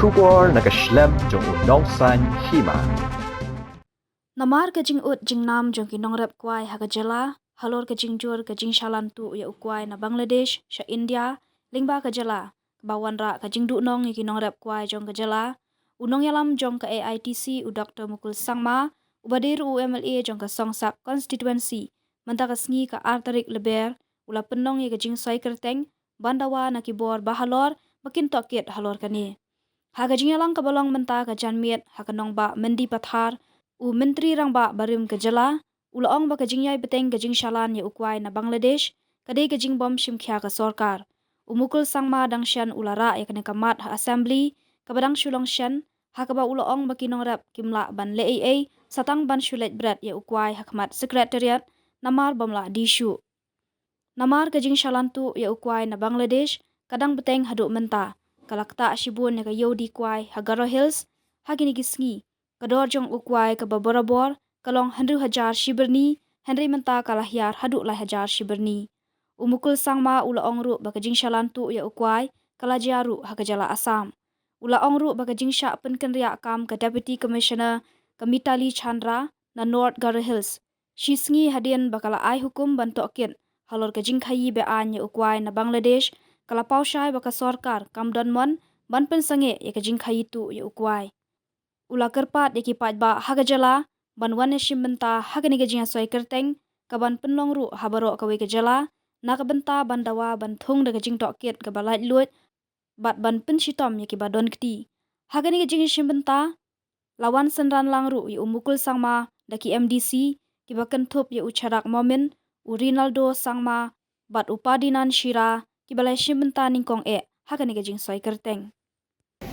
Shubor nakaslem jong unong san Hima. Namar ka jing ut jing nam jong kinong rep Kwai ha ka jala, halor ka jing jur ka jing shalan tu ya ukwai na Bangladesh, sha India, lingba ka jala, bawan ra ka jing du nong ya kinong rep Kwai jong ka jala, unong yalam jong ka AITC u Dr. Mukul sangma, ubadir u MLA jong ka songsak constituency, manta ka sngi ka artarik leber, ula penong ya ka Jingsoi Kyrteng, bandawa na kibor bahalor, makin Tohkit halor ka ni. Ha ka jing yalang ka balong menta ka janmiet ha ka nong ba mendi pathar, u menteri rang ba barim ke jala ulaong ba ka jingyai beteng ka jing shalan ya ukwai na Bangladesh kadai ka jing bom shim khya ka sarkar u mukul sangma dang shan ulara ya kana kamat ha assembly ka badang shulong shan ha ka ba ulaong ba kinong rap kimla ban le ai satang ban shulet brat ya ukwai hakmat secretariat namar bamla dishu namar ka jing shalan tu ya ukwai na Bangladesh kadang beteng haduk menta kalakta shibun ya ka yodi kwai hagaro hills hagini gisngi kador jong ukwai ka baborabor kalong 100,000 shiberni Henry menta kalahyar haduk lah 1,000 shiberni umukul sangma ula ongru baka jing shalan tu ya ukwai kalajaru hakajala Assam ula ongru baka jing sha penken ria kam ka deputy commissioner Kamitali Chandra na North Garo Hills shisngi hadian bakala ai hukum ban Tohkit halor ka jing khayi Beaiñ ya ukwai na Bangladesh kala paushai baka sarkar kamdan mon ban pensange ya ka jing khayi tu ya ukwai ula kerpat yaki pat ba haga jala ban wane shimbenta haga ni gajing soi Kyrteng kaban penlong ru habaro kawe ke jala nak benta bandawa ban thung daga jing Tohkit ka balait luit bat ban pen shitom yaki ba don kti haga ni gajing shimbenta lawan senran lang ru yu umukul sangma daki MDC ki bakan thup yu ucharak momin u Rinaldo sangma bat upadinan shira ki balai shimbenta ningkong haga ni gajing soi Kyrteng.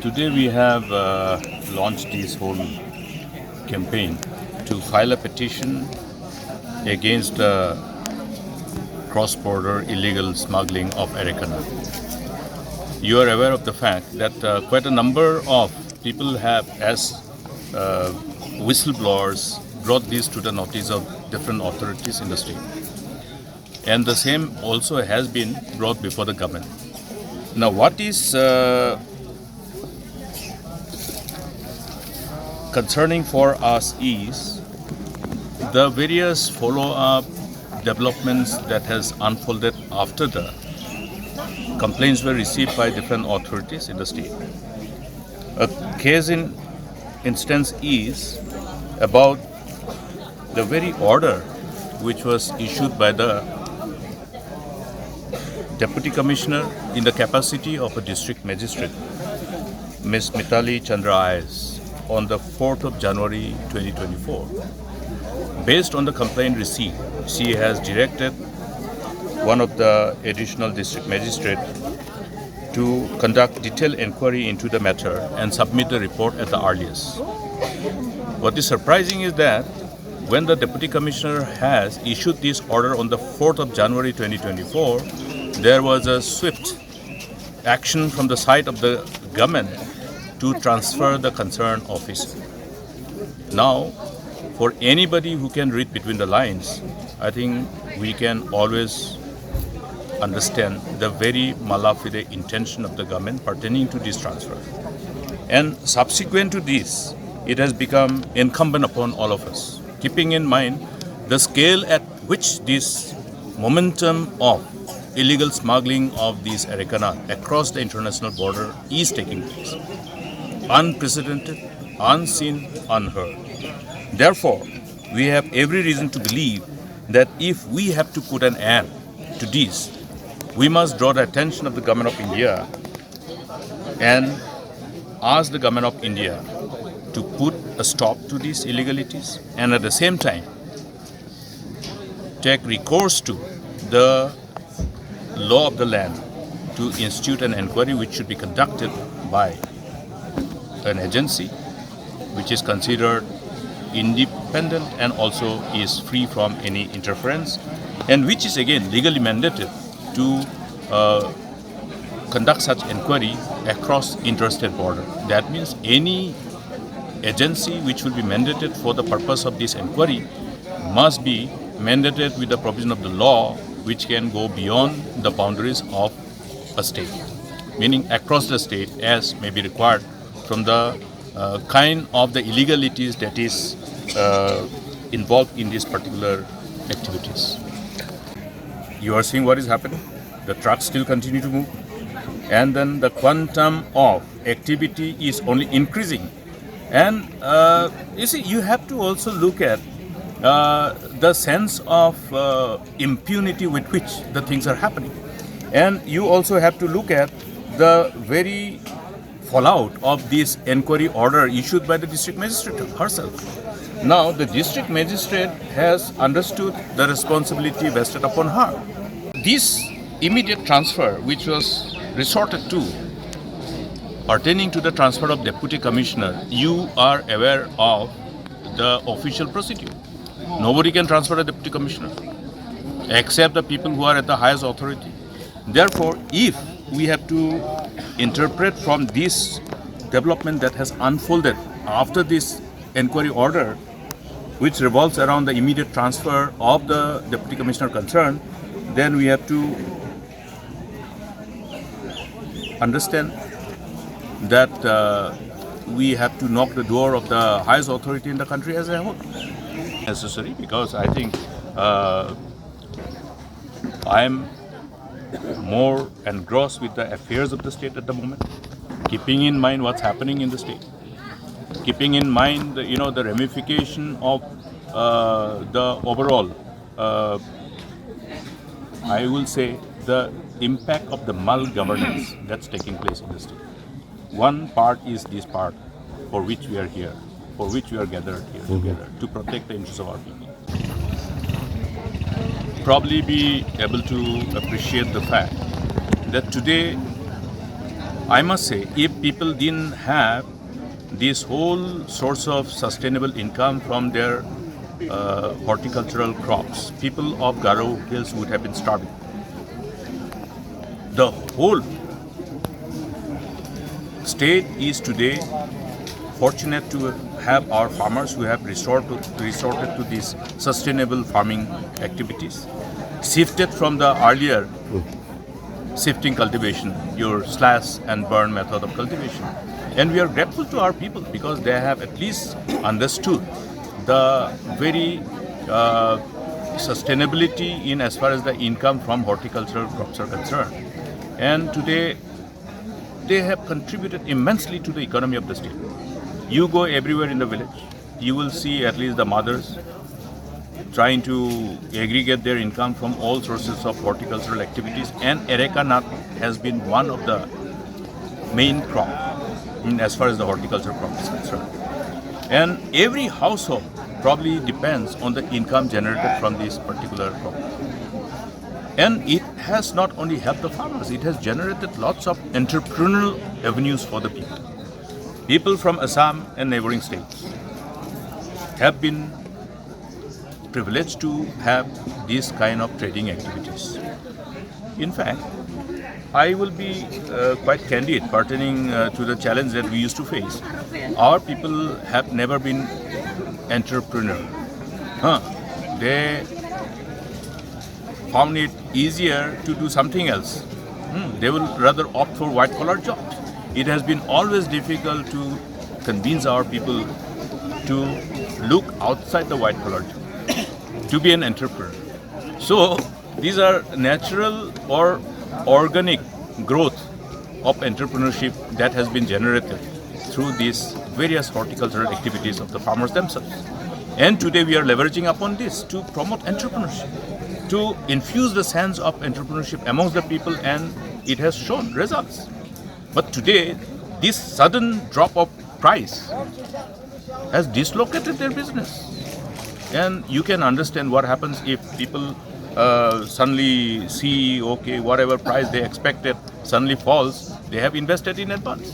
Today we have launched this whole campaign to file a petition against cross-border illegal smuggling of arecanut. You are aware of the fact that quite a number of people have, as whistleblowers, brought this to the notice of different authorities in the state. And the same also has been brought before the government. Now, what is concerning for us is the various follow-up developments that has unfolded after the complaints were received by different authorities in the state. A case in instance is about the very order which was issued by the Deputy Commissioner in the capacity of a district magistrate, Ms. Mitali Chandra IS, on the 4th of January 2024. Based on the complaint received, she has directed one of the additional district magistrate to conduct detailed inquiry into the matter and submit the report at the earliest. What is surprising is that when the Deputy Commissioner has issued this order on the 4th of January 2024, there was a swift action from the side of the government to transfer the concerned officer. Now, for anybody who can read between the lines, I think we can always understand the very malafide intention of the government pertaining to this transfer. And subsequent to this, it has become incumbent upon all of us, keeping in mind the scale at which this momentum of illegal smuggling of these arecanut across the international border is taking place. Unprecedented, unseen, unheard. Therefore, we have every reason to believe that if we have to put an end to this, we must draw the attention of the Government of India and ask the Government of India to put a stop to these illegalities and at the same time take recourse to the law of the land to institute an inquiry which should be conducted by an agency which is considered independent and also is free from any interference and which is again legally mandated to conduct such inquiry across interstate border. That means any agency which will be mandated for the purpose of this inquiry must be mandated with the provision of the law which can go beyond the boundaries of a state, meaning across the state as may be required from the kind of the illegalities that is involved in these particular activities. You are seeing what is happening. The trucks still continue to move, and then the quantum of activity is only increasing. And you see, you have to also look at the sense of impunity with which the things are happening. And you also have to look at the very fallout of this inquiry order issued by the district magistrate herself. Now, the district magistrate has understood the responsibility vested upon her. This immediate transfer, which was resorted to, pertaining to the transfer of deputy commissioner, you are aware of the official procedure. Nobody can transfer a deputy commissioner except the people who are at the highest authority. Therefore, if we have to interpret from this development that has unfolded after this inquiry order, which revolves around the immediate transfer of the deputy commissioner concerned, then we have to understand that we have to knock the door of the highest authority in the country as a whole. Necessary, because I think I am more engrossed with the affairs of the state at the moment, keeping in mind what's happening in the state, keeping in mind the ramification of the overall, I will say, the impact of the mal-governance that's taking place in the state. One part is this part for which we are here, for which we are gathered here together to protect the interests of our people. Probably be able to appreciate the fact that today, I must say, if people didn't have this whole source of sustainable income from their horticultural crops, people of Garo Hills would have been starving. The whole state is today fortunate to have our farmers who have resorted to these sustainable farming activities, shifted from the earlier shifting cultivation, your slash and burn method of cultivation. And we are grateful to our people because they have at least understood the very sustainability in as far as the income from horticultural crops are concerned. And today, they have contributed immensely to the economy of the state. You go everywhere in the village, you will see at least the mothers trying to aggregate their income from all sources of horticultural activities, and areca nut has been one of the main crop as far as the horticulture crop is concerned. And every household probably depends on the income generated from this particular crop. And it has not only helped the farmers, it has generated lots of entrepreneurial avenues for the people. People from Assam and neighboring states have been privileged to have these kind of trading activities. In fact, I will be quite candid pertaining to the challenge that we used to face. Our people have never been entrepreneur. They found it easier to do something else. They will rather opt for white-collar jobs. It has been always difficult to convince our people to look outside the white-collar job, to be an entrepreneur. So these are natural or organic growth of entrepreneurship that has been generated through these various horticultural activities of the farmers themselves. And today we are leveraging upon this to promote entrepreneurship, to infuse the sense of entrepreneurship amongst the people, and it has shown results. But today, this sudden drop of price has dislocated their business. And you can understand what happens if people suddenly see, okay, whatever price they expected suddenly falls, they have invested in advance.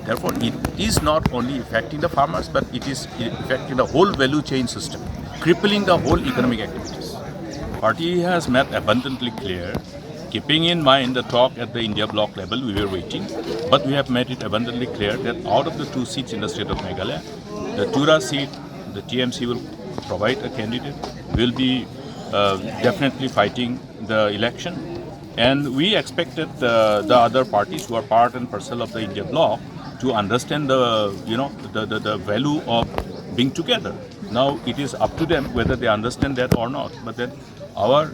Therefore, it is not only affecting the farmers, but it is affecting the whole value chain system, crippling the whole economic activities. Party has made abundantly clear, keeping in mind the talk at the India bloc level, we were waiting, but we have made it abundantly clear that out of the 2 seats in the state of Meghalaya, the Tura seat, the TMC will provide a candidate, will be definitely fighting the election. And we expected the other parties who are part and parcel of the India bloc to understand the value of being together. Now it is up to them whether they understand that or not. But then our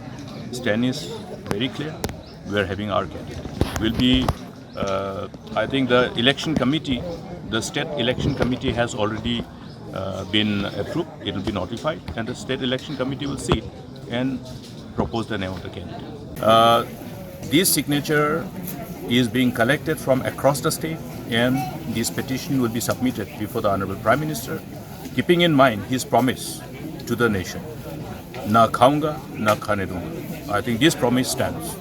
stand is very clear. We are having our candidate. Will be, I think the election committee, the state election committee has already been approved. It will be notified, and the state election committee will see it and propose the name of the candidate. This signature is being collected from across the state, and this petition will be submitted before the Honorable Prime Minister, keeping in mind his promise to the nation. Na khaunga, na khane dunga. I think this promise stands.